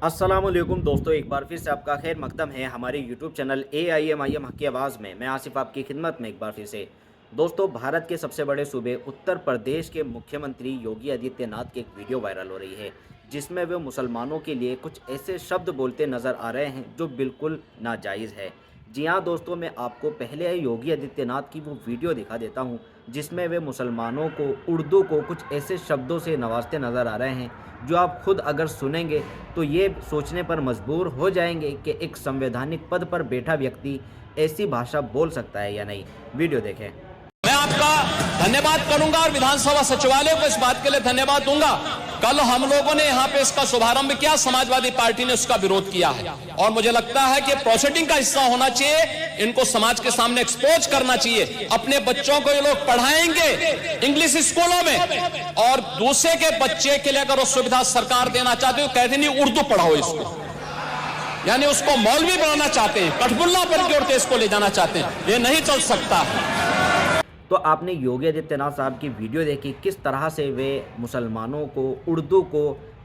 अस्सलामुअलैकुम दोस्तों, एक बार फिर से आपका खैर मकदम है हमारे यूट्यूब चैनल AIM हक़ की आवाज़ में। मैं आसिफ आपकी खिदमत में एक बार फिर से। दोस्तों, भारत के सबसे बड़े सूबे उत्तर प्रदेश के मुख्यमंत्री योगी आदित्यनाथ की एक वीडियो वायरल हो रही है, जिसमें वे मुसलमानों के लिए कुछ ऐसे शब्द बोलते नज़र आ रहे हैं जो बिल्कुल नाजायज़ है। जी हाँ दोस्तों, मैं आपको पहले योगी आदित्यनाथ की वो वीडियो दिखा देता हूँ, जिसमें वे मुसलमानों को उर्दू को कुछ ऐसे शब्दों से नवाजते नज़र आ रहे हैं, जो आप खुद अगर सुनेंगे तो ये सोचने पर मजबूर हो जाएंगे कि एक संवैधानिक पद पर बैठा व्यक्ति ऐसी भाषा बोल सकता है या नहीं। वीडियो देखें। मैं आपका धन्यवाद करूंगा और विधानसभा सचिवालय को इस बात के लिए धन्यवाद दूंगा। कल हम लोगों ने यहां पे इसका शुभारंभ किया, समाजवादी पार्टी ने उसका विरोध किया है और मुझे लगता है कि प्रोसीडिंग का हिस्सा होना चाहिए। इनको समाज के सामने एक्सपोज करना चाहिए। अपने बच्चों को ये लोग पढ़ाएंगे इंग्लिश स्कूलों में और दूसरे के बच्चे के लिए अगर वो सुविधा सरकार देना चाहते हो, कहते नहीं उर्दू पढ़ाओ इसको, यानी उसको मौलवी बनाना चाहते हैं, कठबुल्ला पर की ओर इसको ले जाना चाहते हैं। ये नहीं चल सकता। तो आपने योगी आदित्यनाथ साहब की वीडियो देखी, किस तरह से वे मुसलमानों को उर्दू को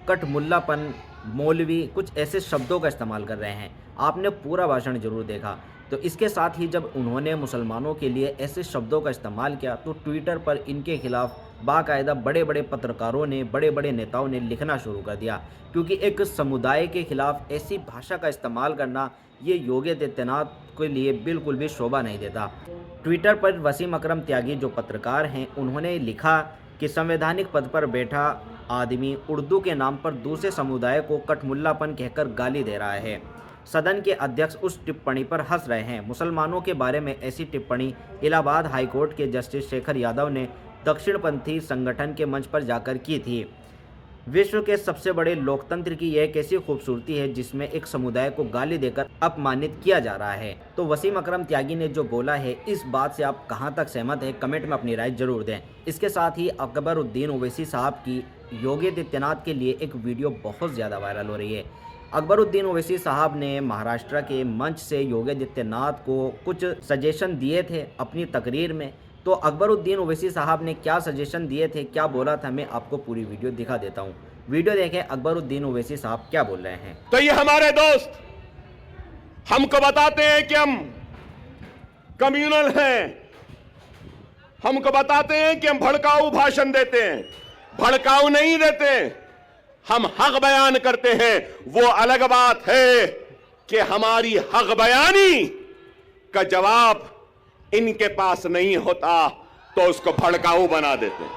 कठमुल्लापन, मौलवी, कुछ ऐसे शब्दों का इस्तेमाल कर रहे हैं। आपने पूरा भाषण जरूर देखा। तो इसके साथ ही जब उन्होंने मुसलमानों के लिए ऐसे शब्दों का इस्तेमाल किया तो ट्विटर पर इनके खिलाफ बाकायदा बड़े बड़े पत्रकारों ने, बड़े बड़े नेताओं ने लिखना शुरू कर दिया, क्योंकि एक समुदाय के खिलाफ ऐसी भाषा का इस्तेमाल करना ये योगी आदित्यनाथ के लिए बिल्कुल भी शोभा नहीं देता। ट्विटर पर वसीम अकरम त्यागी जो पत्रकार हैं, उन्होंने लिखा कि संवैधानिक पद पर बैठा आदमी उर्दू के नाम पर दूसरे समुदाय को कठमुल्लापन कहकर गाली दे रहा है। सदन के अध्यक्ष उस टिप्पणी पर हंस रहे हैं। मुसलमानों के बारे में ऐसी टिप्पणी इलाहाबाद हाईकोर्ट के जस्टिस शेखर यादव ने दक्षिणपंथी संगठन के मंच पर जाकर की थी। विश्व के सबसे बड़े लोकतंत्र की यह कैसी खूबसूरती है जिसमें एक समुदाय को गाली देकर अपमानित किया जा रहा है। तो वसीम अकरम त्यागी ने जो बोला है, इस बात से आप कहां तक सहमत हैं, कमेंट में अपनी राय जरूर दें। इसके साथ ही अकबरुद्दीन ओवैसी साहब की योगी आदित्यनाथ के लिए एक वीडियो बहुत ज़्यादा वायरल हो रही है। अकबरुद्दीन ओवैसी साहब ने महाराष्ट्र के मंच से योगी आदित्यनाथ को कुछ सजेशन दिए थे अपनी तकरीर में। तो अकबरुद्दीन ओवैसी साहब ने क्या सजेशन दिए थे, क्या बोला था, मैं आपको पूरी वीडियो दिखा देता हूं। वीडियो देखें, अकबरुद्दीन ओवैसी साहब क्या बोल रहे हैं। तो ये हमारे दोस्त हमको बताते हैं कि हम कम्युनल हैं, हमको बताते हैं कि हम भड़काऊ भाषण देते हैं। भड़काऊ नहीं देते, हम हक बयान करते हैं। वो अलग बात है कि हमारी हक बयानी का जवाब इनके पास नहीं होता तो उसको भड़काऊ बना देते हैं।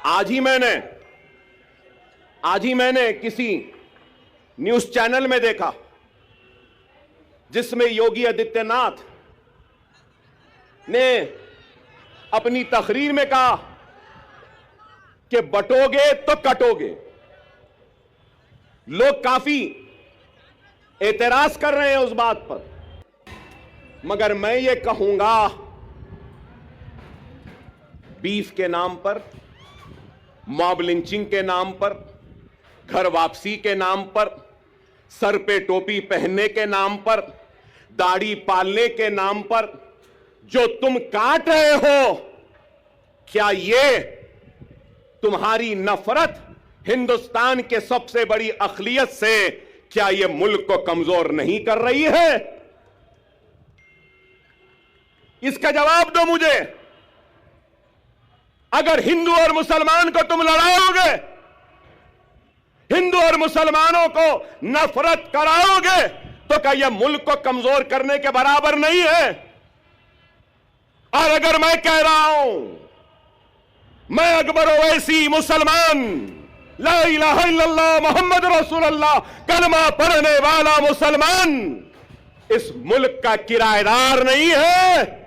आज ही मैंने किसी न्यूज चैनल में देखा जिसमें योगी आदित्यनाथ ने अपनी तकरीर में कहा कि बटोगे तो कटोगे। लोग काफी एतराज कर रहे हैं उस बात पर, मगर मैं ये कहूंगा, बीफ के नाम पर, मॉब लिंचिंग के नाम पर, घर वापसी के नाम पर, सर पे टोपी पहनने के नाम पर, दाढ़ी पालने के नाम पर जो तुम काट रहे हो, क्या ये तुम्हारी नफरत हिंदुस्तान के सबसे बड़ी अखिलियत से, क्या ये मुल्क को कमजोर नहीं कर रही है? इसका जवाब दो मुझे। अगर हिंदू और मुसलमान को तुम लड़ाओगे, हिंदू और मुसलमानों को नफरत कराओगे, तो क्या यह मुल्क को कमजोर करने के बराबर नहीं है? और अगर मैं कह रहा हूं, मैं अकबर ओवैसी मुसलमान, ला इलाहा इल्लल्लाह मोहम्मद रसूलुल्लाह कलमा पढ़ने वाला मुसलमान इस मुल्क का किराएदार नहीं है।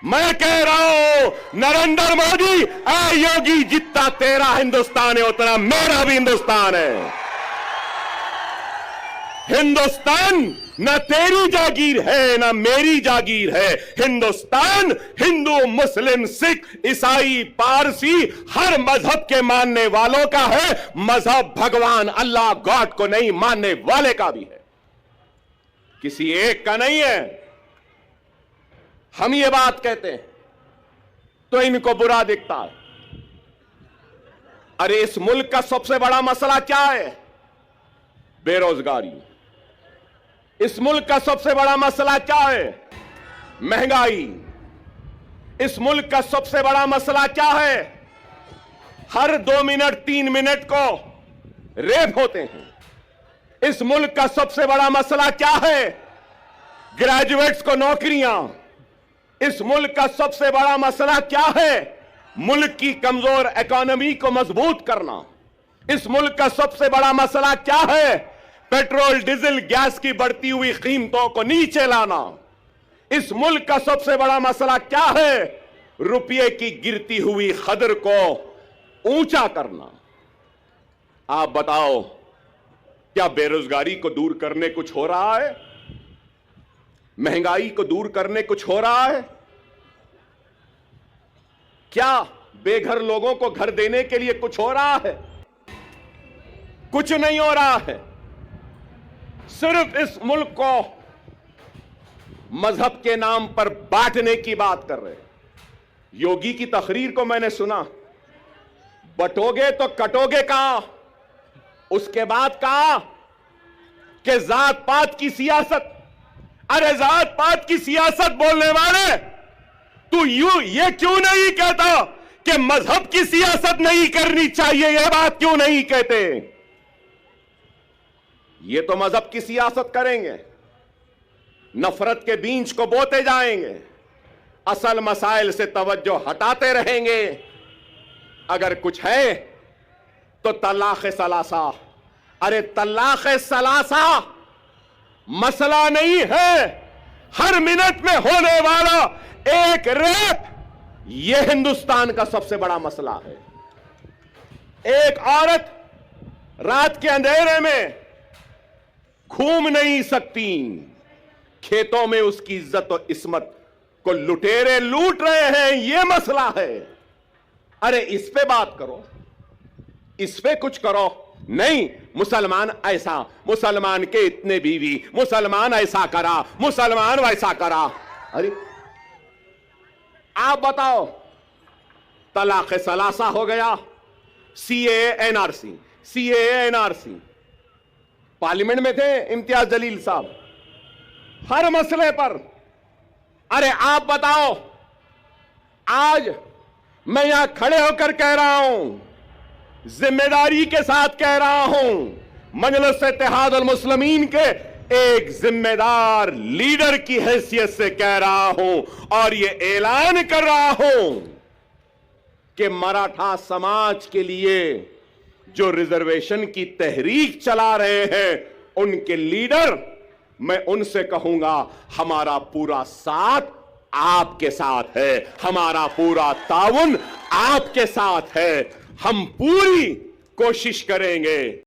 मैं कह रहा हूं, नरेंद्र मोदी, ऐ योगी, जितना तेरा हिंदुस्तान है उतना मेरा भी हिंदुस्तान है। हिंदुस्तान न तेरी जागीर है न मेरी जागीर है। हिंदुस्तान हिंदू, मुस्लिम, सिख, ईसाई, पारसी, हर मजहब के मानने वालों का है। मजहब भगवान अल्लाह गॉड को नहीं मानने वाले का भी है, किसी एक का नहीं है। हम ये बात कहते हैं तो इनको बुरा दिखता है। अरे इस मुल्क का सबसे बड़ा मसला क्या है? बेरोजगारी। इस मुल्क का सबसे बड़ा मसला क्या है? महंगाई। इस मुल्क का सबसे बड़ा मसला क्या है? हर 2 मिनट 3 मिनट को रेप होते हैं। इस मुल्क का सबसे बड़ा मसला क्या है? ग्रेजुएट्स को नौकरियां। इस मुल्क का सबसे बड़ा मसला क्या है? मुल्क की कमजोर इकोनॉमी को मजबूत करना। इस मुल्क का सबसे बड़ा मसला क्या है? पेट्रोल डीजल गैस की बढ़ती हुई कीमतों को नीचे लाना। इस मुल्क का सबसे बड़ा मसला क्या है? रुपये की गिरती हुई कदर को ऊंचा करना। आप बताओ, क्या बेरोजगारी को दूर करने कुछ हो रहा है? महंगाई को दूर करने कुछ हो रहा है? क्या बेघर लोगों को घर देने के लिए कुछ हो रहा है? कुछ नहीं हो रहा है। सिर्फ इस मुल्क को मजहब के नाम पर बांटने की बात कर रहे हैं। योगी की तकरीर को मैंने सुना, बटोगे तो कटोगे कहां? उसके बाद कहा कि जात पात की सियासत। अरे जात पात की सियासत बोलने वाले, तू ये क्यों नहीं कहता कि मजहब की सियासत नहीं करनी चाहिए? यह बात क्यों नहीं कहते? ये तो मजहब की सियासत करेंगे, नफरत के बीज को बोते जाएंगे, असल मसाइल से तवज्जो हटाते रहेंगे। अगर कुछ है तो तलाक़ सलासा। अरे तलाक़ सलासा मसला नहीं है। हर मिनट में होने वाला एक रेप, यह हिंदुस्तान का सबसे बड़ा मसला है। एक औरत रात के अंधेरे में घूम नहीं सकती, खेतों में उसकी इज्जत और इस्मत को लुटेरे लूट रहे हैं, यह मसला है। अरे इस पे बात करो, इस पे कुछ करो। नहीं, मुसलमान ऐसा, मुसलमान के इतने बीवी, मुसलमान ऐसा करा, मुसलमान वैसा करा। अरे आप बताओ, तलाक़ सलासा हो गया, CAA NRC, CAA NRC. Parliament में थे इम्तियाज जलील साहब, हर मसले पर। अरे आप बताओ, आज मैं यहां खड़े होकर कह रहा हूं, जिम्मेदारी के साथ कह रहा हूं, मजलिस इत्तेहादुल मुस्लिमीन के एक जिम्मेदार लीडर की हैसियत से कह रहा हूं और यह ऐलान कर रहा हूं कि मराठा समाज के लिए जो रिजर्वेशन की तहरीक चला रहे हैं, उनके लीडर, मैं उनसे कहूंगा, हमारा पूरा साथ आपके साथ है, हमारा पूरा ताउन आपके साथ है। हम पूरी कोशिश करेंगे